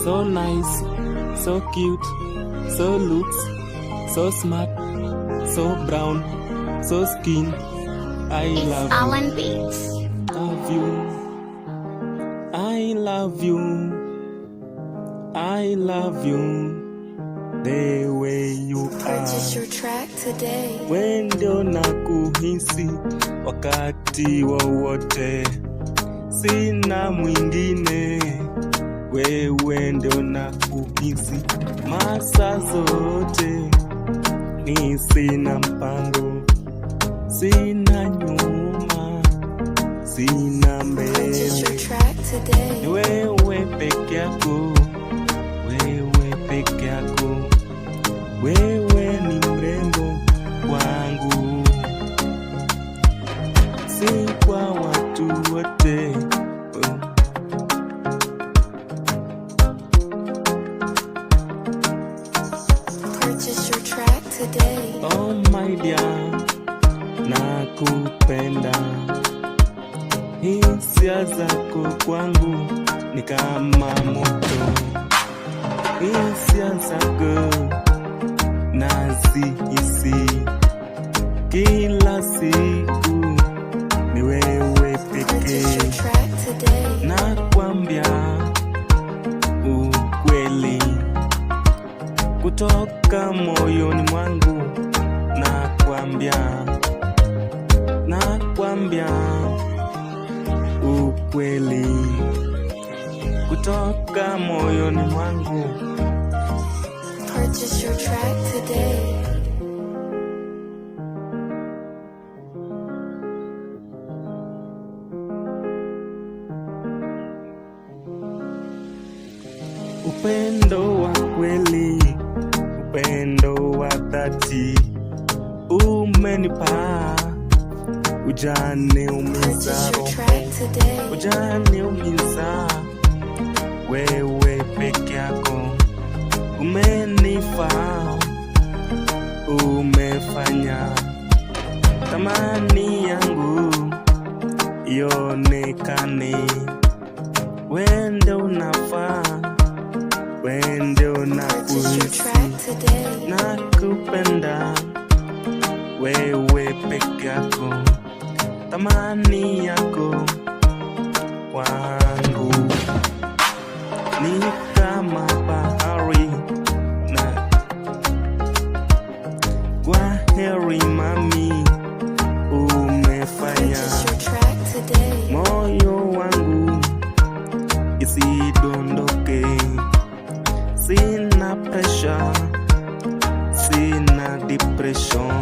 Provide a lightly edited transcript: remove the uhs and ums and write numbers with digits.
so nice, so cute, so looks, so smart, so brown, so skin. I love you. Alan Beats. Love you. I love you. I love you. The way you Purchase are. your track today. Wendo na kuhisi wakati wowote, sina mwingine. Wewe ndio na kuhisi masaa zote. Ni sina mpango, sina nyuma, sina mbele. Purchase your track today. Ni wewe peke yako, wewe peke yako. Wewe ni mrembo wangu, si kwa watu wote. Purchase your track today. Oh my dear, nakupenda. Hisia zako kwangu ni kama moto. Hisia zako nazihisi kila siku, ni wewe Purchase your pekee. track today. Nakwambia ukweli kutoka moyoni mwangu, nakwambia ukweli kutoka moyoni mwangu. Purchase your track today. Upendo wa kweli, upendo wa dhati umenipa, ujaniumiza Purchase your roho, track today. ujaniumiza. Wewe peke yako umenifaa, umefanya thamani yangu ionekane. Wende unafaa, wende Purchase your unakuhisi, track today. nakupenda. Wewe peke yako, thamani yako kwangu ni kama bahari. Na kwa heri mami, umefanya Purchase your track today. moyo wangu isidondoke. Sina pressure, sina depression.